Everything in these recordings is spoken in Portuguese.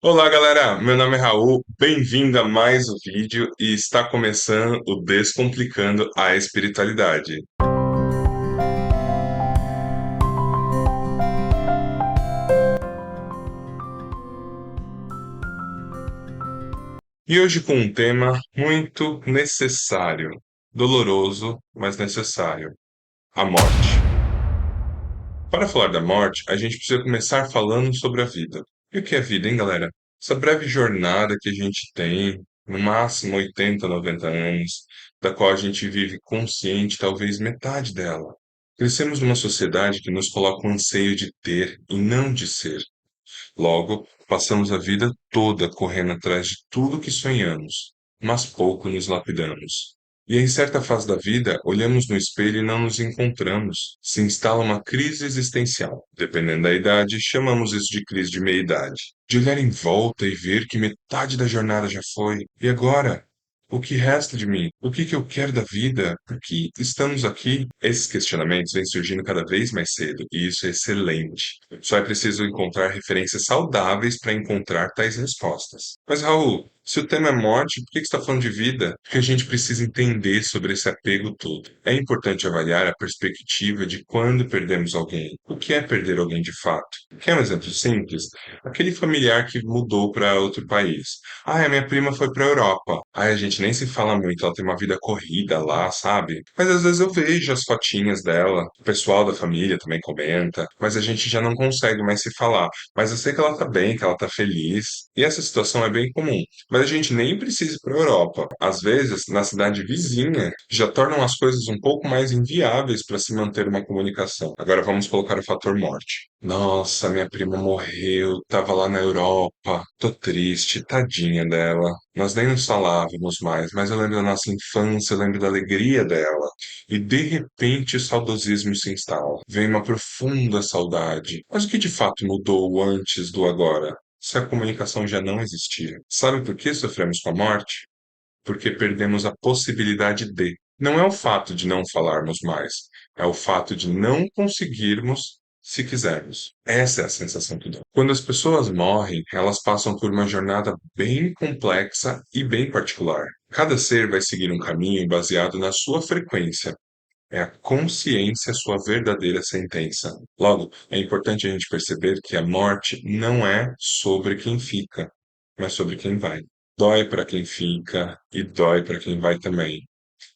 Olá, galera. Meu nome é Raul. Bem-vindo a mais um vídeo e está começando o Descomplicando a Espiritualidade. E hoje com um tema muito necessário, doloroso, mas necessário: a morte. Para falar da morte, a gente precisa começar falando sobre a vida. E o que é vida, hein, galera? Essa breve jornada que a gente tem, no máximo 80, 90 anos, da qual a gente vive consciente talvez metade dela. Crescemos numa sociedade que nos coloca o anseio de ter e não de ser. Logo, passamos a vida toda correndo atrás de tudo que sonhamos, mas pouco nos lapidamos. E em certa fase da vida, olhamos no espelho e não nos encontramos. Se instala uma crise existencial. Dependendo da idade, chamamos isso de crise de meia-idade. De olhar em volta e ver que metade da jornada já foi. E agora? O que resta de mim? O que eu quero da vida? Por que estamos aqui? Esses questionamentos vêm surgindo cada vez mais cedo, e isso é excelente. Só é preciso encontrar referências saudáveis para encontrar tais respostas. Mas, Raul, se o tema é morte, por que você está falando de vida? Porque a gente precisa entender sobre esse apego todo. É importante avaliar a perspectiva de quando perdemos alguém. O que é perder alguém de fato? Quer um exemplo simples? Aquele familiar que mudou para outro país. Ah, a minha prima foi para a Europa. Ah, a gente nem se fala muito, ela tem uma vida corrida lá, sabe? Mas às vezes eu vejo as fotinhas dela, o pessoal da família também comenta, mas a gente já não consegue mais se falar. Mas eu sei que ela tá bem, que ela tá feliz. E essa situação é bem comum. Mas a gente nem precisa ir para a Europa. Às vezes, na cidade vizinha, já tornam as coisas um pouco mais inviáveis para se manter uma comunicação. Agora vamos colocar o fator morte. Nossa, minha prima morreu, tava lá na Europa, tô triste, tadinha dela. Nós nem nos falávamos mais, mas eu lembro da nossa infância, eu lembro da alegria dela. E de repente o saudosismo se instala. Vem uma profunda saudade. Mas o que de fato mudou o antes do agora? Se a comunicação já não existia. Sabe por que sofremos com a morte? Porque perdemos a possibilidade de. Não é o fato de não falarmos mais, é o fato de não conseguirmos se quisermos. Essa é a sensação que dá. Quando as pessoas morrem, elas passam por uma jornada bem complexa e bem particular. Cada ser vai seguir um caminho baseado na sua frequência. É a consciência sua verdadeira sentença. Logo, é importante a gente perceber que a morte não é sobre quem fica, mas sobre quem vai. Dói para quem fica e dói para quem vai também.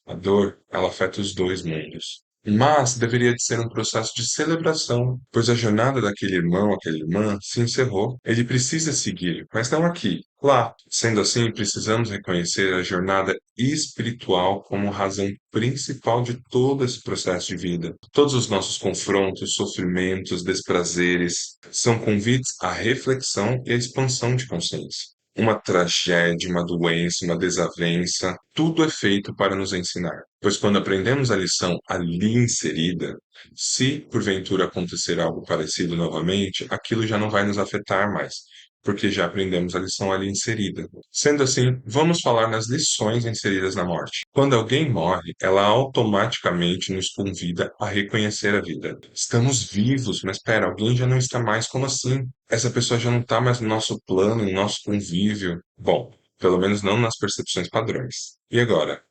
A dor, ela afeta os dois mundos. Mas deveria de ser um processo de celebração, pois a jornada daquele irmão, aquela irmã, se encerrou. Ele precisa seguir, mas não aqui, lá. Sendo assim, precisamos reconhecer a jornada espiritual como razão principal de todo esse processo de vida. Todos os nossos confrontos, sofrimentos, desprazeres são convites à reflexão e à expansão de consciência. Uma tragédia, uma doença, uma desavença, tudo é feito para nos ensinar. Pois quando aprendemos a lição ali inserida, se porventura acontecer algo parecido novamente, aquilo já não vai nos afetar mais, porque já aprendemos a lição ali inserida. Sendo assim, vamos falar nas lições inseridas na morte. Quando alguém morre, ela automaticamente nos convida a reconhecer a vida. Estamos vivos, mas espera, alguém já não está mais, como assim? Essa pessoa já não está mais no nosso plano, no nosso convívio. Bom, pelo menos não nas percepções padrões. E agora?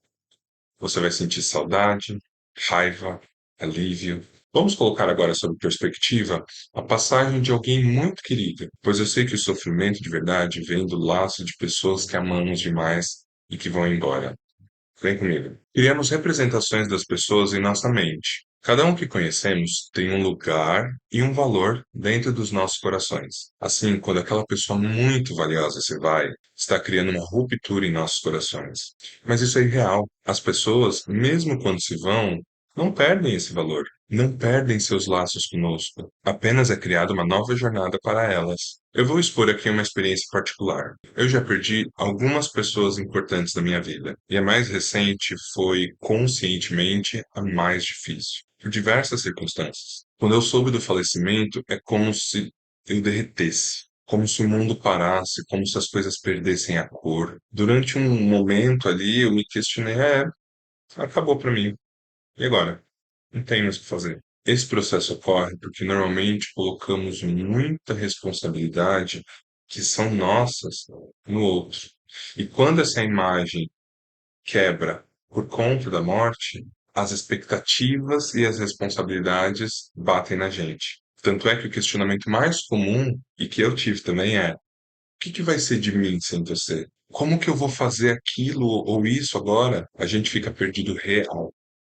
Você vai sentir saudade, raiva, alívio. Vamos colocar agora sob perspectiva a passagem de alguém muito querido, pois eu sei que o sofrimento de verdade vem do laço de pessoas que amamos demais e que vão embora. Vem comigo. Criamos representações das pessoas em nossa mente. Cada um que conhecemos tem um lugar e um valor dentro dos nossos corações. Assim, quando aquela pessoa muito valiosa se vai, está criando uma ruptura em nossos corações. Mas isso é irreal. As pessoas, mesmo quando se vão, não perdem esse valor, não perdem seus laços conosco. Apenas é criada uma nova jornada para elas. Eu vou expor aqui uma experiência particular. Eu já perdi algumas pessoas importantes da minha vida, e a mais recente foi conscientemente a mais difícil, por diversas circunstâncias. Quando eu soube do falecimento, é como se eu derretesse, como se o mundo parasse, como se as coisas perdessem a cor. Durante um momento ali, eu me questionei, acabou para mim. E agora? Não tem mais o que fazer. Esse processo ocorre porque normalmente colocamos muita responsabilidade que são nossas no outro. E quando essa imagem quebra por conta da morte, as expectativas e as responsabilidades batem na gente. Tanto é que o questionamento mais comum, e que eu tive também, é: o que que vai ser de mim sem você? Como que eu vou fazer aquilo ou isso agora? A gente fica perdido real.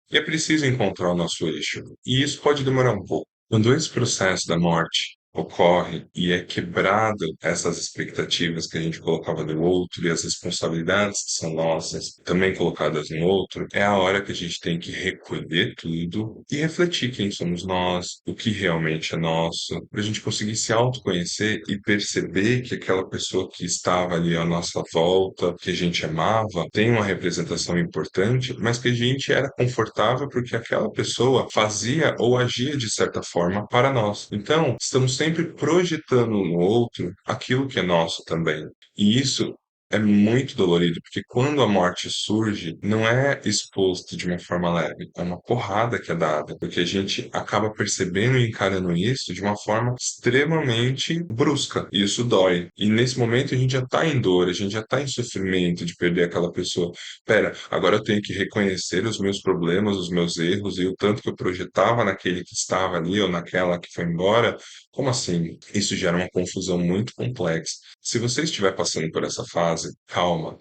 E é preciso encontrar o nosso eixo. E isso pode demorar um pouco. Quando esse processo da morte ocorre e é quebrado essas expectativas que a gente colocava no outro e as responsabilidades que são nossas também colocadas no outro, é a hora que a gente tem que recolher tudo e refletir quem somos nós, o que realmente é nosso, para a gente conseguir se autoconhecer e perceber que aquela pessoa que estava ali à nossa volta, que a gente amava, tem uma representação importante, mas que a gente era confortável porque aquela pessoa fazia ou agia de certa forma para nós. Então, estamos sempre projetando no outro aquilo que é nosso também. E isso é muito dolorido, porque quando a morte surge, não é exposto de uma forma leve, é uma porrada que é dada, porque a gente acaba percebendo e encarando isso de uma forma extremamente brusca, e isso dói. E nesse momento a gente já está em dor, a gente já está em sofrimento de perder aquela pessoa. Pera, agora eu tenho que reconhecer os meus problemas, os meus erros e o tanto que eu projetava naquele que estava ali ou naquela que foi embora. Como assim? Isso gera uma confusão muito complexa. Se você estiver passando por essa fase, calma,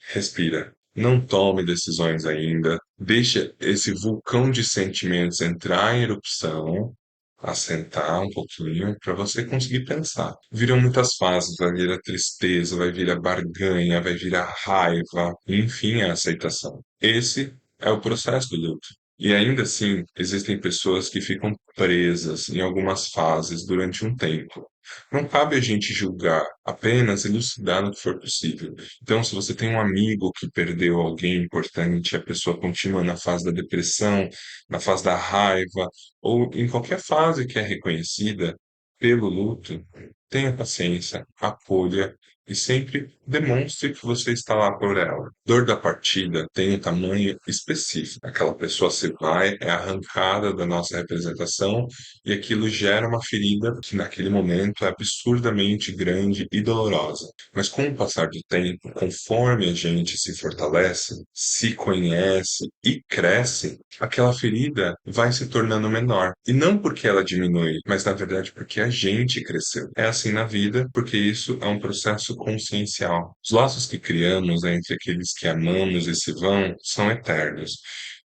respira. Não tome decisões ainda. Deixa esse vulcão de sentimentos entrar em erupção, assentar um pouquinho, para você conseguir pensar. Viram muitas fases, vai vir a tristeza, vai vir a barganha, vai vir a raiva, e enfim, a aceitação. Esse é o processo do luto. E ainda assim, existem pessoas que ficam presas em algumas fases durante um tempo. Não cabe a gente julgar, apenas elucidar no que for possível. Então, se você tem um amigo que perdeu alguém importante, a pessoa continua na fase da depressão, na fase da raiva, ou em qualquer fase que é reconhecida pelo luto, tenha paciência, acolha e sempre demonstre que você está lá por ela. Dor da partida tem um tamanho específico. Aquela pessoa se vai, é arrancada da nossa representação e aquilo gera uma ferida que naquele momento é absurdamente grande e dolorosa. Mas com o passar do tempo, conforme a gente se fortalece, se conhece e cresce, aquela ferida vai se tornando menor. E não porque ela diminui, mas na verdade porque a gente cresceu. É assim na vida, porque isso é um processo consciencial. Os laços que criamos entre aqueles que amamos e se vão são eternos.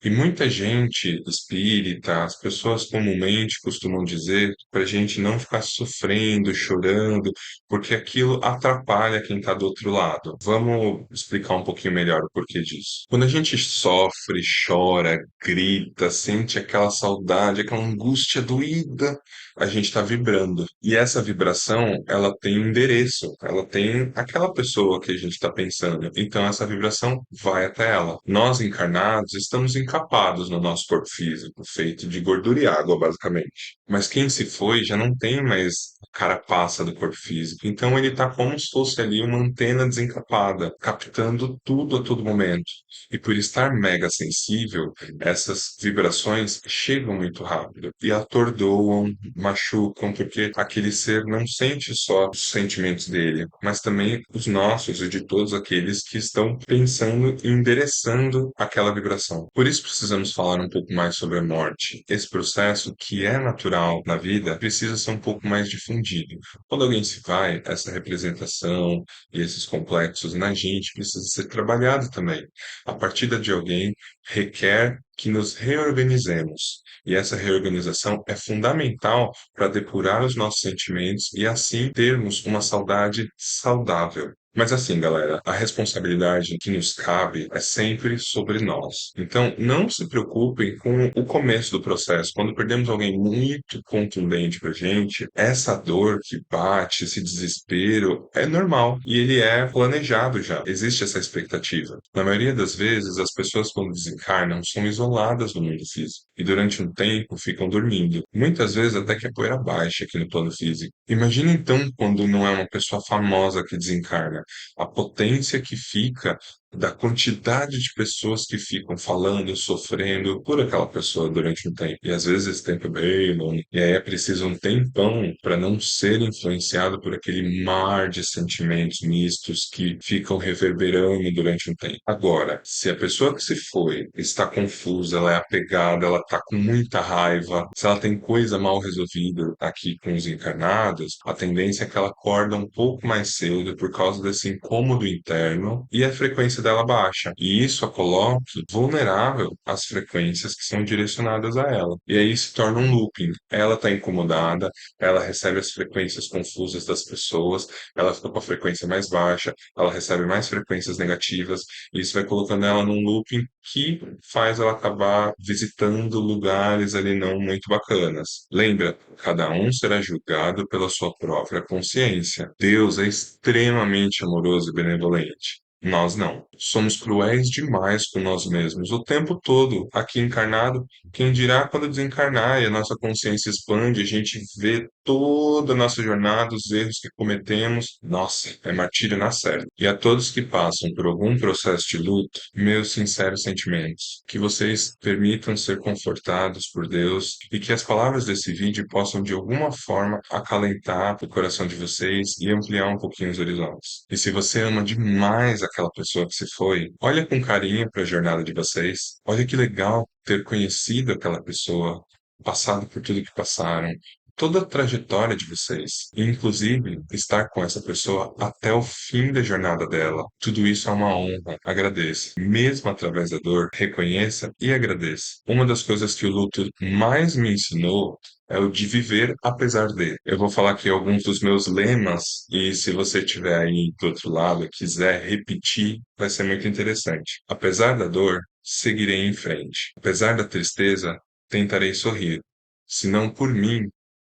E muita gente espírita, as pessoas comumente costumam dizer para a gente não ficar sofrendo, chorando, porque aquilo atrapalha quem está do outro lado. Vamos explicar um pouquinho melhor o porquê disso. Quando a gente sofre, chora, grita, sente aquela saudade, aquela angústia doída, a gente está vibrando. E essa vibração, ela tem um endereço, ela tem aquela pessoa que a gente está pensando. Então essa vibração vai até ela. Nós encarnados estamos encapados no nosso corpo físico, feito de gordura e água, basicamente. Mas quem se foi já não tem mais a carapaça do corpo físico. Então ele está como se fosse ali uma antena desencapada, captando tudo a todo momento. E por estar mega sensível, essas vibrações chegam muito rápido e atordoam, machucam, porque aquele ser não sente só os sentimentos dele, mas também os nossos e de todos aqueles que estão pensando e endereçando aquela vibração. Por isso precisamos falar um pouco mais sobre a morte. Esse processo, que é natural na vida, precisa ser um pouco mais difundido. Quando alguém se vai, essa representação e esses complexos na gente precisa ser trabalhado também. A partida de alguém requer que nos reorganizemos. E essa reorganização é fundamental para depurar os nossos sentimentos e assim termos uma saudade saudável. Mas assim, galera, a responsabilidade que nos cabe é sempre sobre nós. Então, não se preocupem com o começo do processo. Quando perdemos alguém muito contundente pra gente, essa dor que bate, esse desespero, é normal. E ele é planejado já. Existe essa expectativa. Na maioria das vezes, as pessoas, quando desencarnam, são isoladas do mundo físico. E durante um tempo ficam dormindo. Muitas vezes até que a poeira baixa aqui no plano físico. Imagina então quando não é uma pessoa famosa que desencarna, a potência que fica da quantidade de pessoas que ficam falando, sofrendo por aquela pessoa durante um tempo. E às vezes esse tempo é bem longo. E aí é preciso um tempão para não ser influenciado por aquele mar de sentimentos mistos que ficam reverberando durante um tempo. Agora, se a pessoa que se foi está confusa, ela é apegada, ela está com muita raiva, se ela tem coisa mal resolvida aqui com os encarnados, a tendência é que ela acorda um pouco mais cedo por causa desse incômodo interno e a frequência dela baixa. E isso a coloque vulnerável às frequências que são direcionadas a ela. E aí se torna um looping. Ela está incomodada, ela recebe as frequências confusas das pessoas, ela fica com a frequência mais baixa, ela recebe mais frequências negativas, e isso vai colocando ela num looping que faz ela acabar visitando lugares ali não muito bacanas. Lembra, cada um será julgado pela sua própria consciência. Deus é extremamente amoroso e benevolente. Nós não. Somos cruéis demais com nós mesmos o tempo todo, aqui encarnado. Quem dirá quando desencarnar e a nossa consciência expande, a gente vê toda a nossa jornada, os erros que cometemos. Nossa, é martírio na certa. E a todos que passam por algum processo de luto, meus sinceros sentimentos. Que vocês permitam ser confortados por Deus e que as palavras desse vídeo possam de alguma forma acalentar o coração de vocês e ampliar um pouquinho os horizontes. E se você ama demais aquela pessoa que se foi, olha com carinho para a jornada de vocês. Olha que legal ter conhecido aquela pessoa, passado por tudo que passaram, toda a trajetória de vocês, e inclusive estar com essa pessoa até o fim da jornada dela. Tudo isso é uma honra. Agradeça. Mesmo através da dor, reconheça e agradeça. Uma das coisas que o luto mais me ensinou é o de viver apesar de. Eu vou falar aqui alguns dos meus lemas, e se você estiver aí do outro lado e quiser repetir, vai ser muito interessante. Apesar da dor, seguirei em frente. Apesar da tristeza, tentarei sorrir. Se não por mim,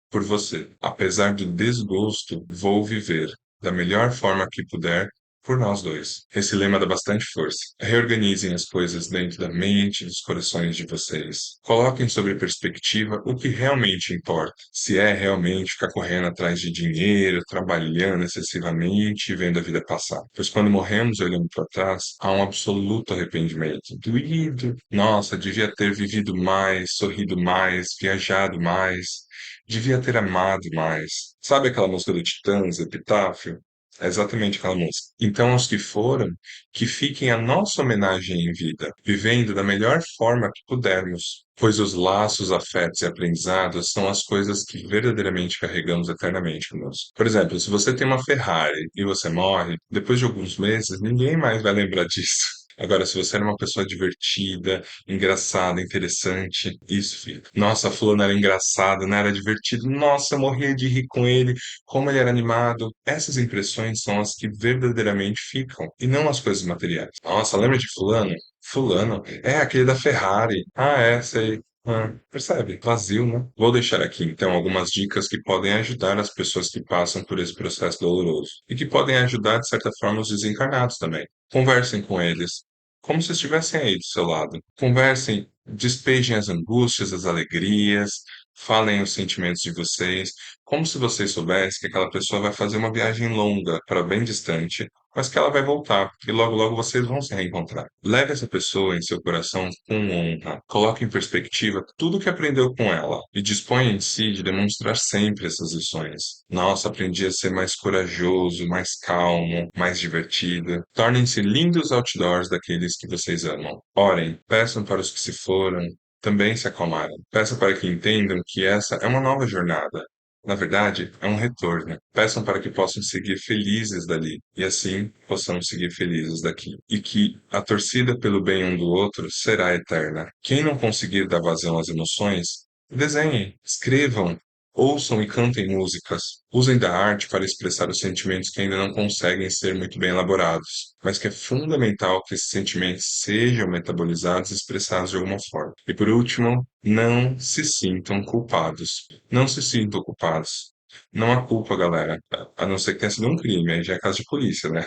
por você. Apesar do desgosto, vou viver da melhor forma que puder por nós dois. Esse lema dá bastante força. Reorganizem as coisas dentro da mente e dos corações de vocês. Coloquem sobre perspectiva o que realmente importa. Se é realmente ficar correndo atrás de dinheiro, trabalhando excessivamente e vendo a vida passar. Pois quando morremos e olhamos para trás, há um absoluto arrependimento. Doído. Nossa, devia ter vivido mais, sorrido mais, viajado mais. Devia ter amado mais. Sabe aquela música do Titãs, Epitáfio? É exatamente aquela música. Então, aos que foram, que fiquem a nossa homenagem em vida, vivendo da melhor forma que pudermos, pois os laços, afetos e aprendizados são as coisas que verdadeiramente carregamos eternamente conosco. Por exemplo, se você tem uma Ferrari e você morre, depois de alguns meses, ninguém mais vai lembrar disso. Agora, se você era uma pessoa divertida, engraçada, interessante, isso fica. Nossa, fulano era engraçado, né? Era divertido. Nossa, eu morria de rir com ele, como ele era animado. Essas impressões são as que verdadeiramente ficam, e não as coisas materiais. Nossa, lembra de fulano? Fulano, é aquele da Ferrari. Ah, é, sei. Ah, percebe? Vazio, né? Vou deixar aqui então algumas dicas que podem ajudar as pessoas que passam por esse processo doloroso e que podem ajudar, de certa forma, os desencarnados também. Conversem com eles, como se estivessem aí do seu lado. Conversem, despejem as angústias, as alegrias, falem os sentimentos de vocês, como se vocês soubessem que aquela pessoa vai fazer uma viagem longa para bem distante, mas que ela vai voltar e logo logo vocês vão se reencontrar. Leve essa pessoa em seu coração com honra. Coloque em perspectiva tudo o que aprendeu com ela e disponha em si de demonstrar sempre essas lições. Nossa, aprendi a ser mais corajoso, mais calmo, mais divertido. Tornem-se lindos outdoors daqueles que vocês amam. Orem, peçam para os que se foram também se acalmaram. Peçam para que entendam que essa é uma nova jornada. Na verdade, é um retorno. Peçam para que possam seguir felizes dali, e assim possamos seguir felizes daqui. E que a torcida pelo bem um do outro será eterna. Quem não conseguir dar vazão às emoções, desenhem, escrevam, ouçam e cantem músicas. Usem da arte para expressar os sentimentos que ainda não conseguem ser muito bem elaborados, mas que é fundamental que esses sentimentos sejam metabolizados e expressados de alguma forma. E por último, não se sintam culpados. Não se sintam culpados. Não há culpa, galera. A não ser que tenha sido um crime, aí já é caso de polícia, né?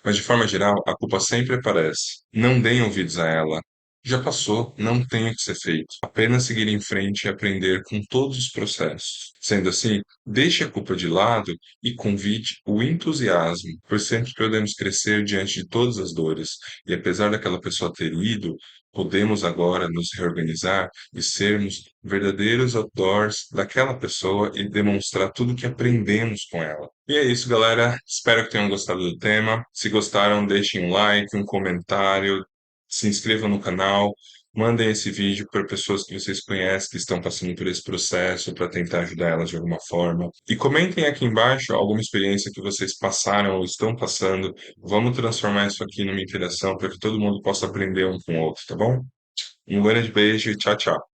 Mas de forma geral, a culpa sempre aparece. Não deem ouvidos a ela. Já passou, não tem o que ser feito. Apenas seguir em frente e aprender com todos os processos. Sendo assim, deixe a culpa de lado e convide o entusiasmo, pois sempre podemos crescer diante de todas as dores. E apesar daquela pessoa ter ido, podemos agora nos reorganizar e sermos verdadeiros outdoors daquela pessoa e demonstrar tudo o que aprendemos com ela. E é isso, galera. Espero que tenham gostado do tema. Se gostaram, deixem um like, um comentário, se inscrevam no canal, mandem esse vídeo para pessoas que vocês conhecem que estão passando por esse processo para tentar ajudar elas de alguma forma. E comentem aqui embaixo alguma experiência que vocês passaram ou estão passando. Vamos transformar isso aqui numa interação para que todo mundo possa aprender um com o outro, tá bom? Um grande beijo e tchau, tchau.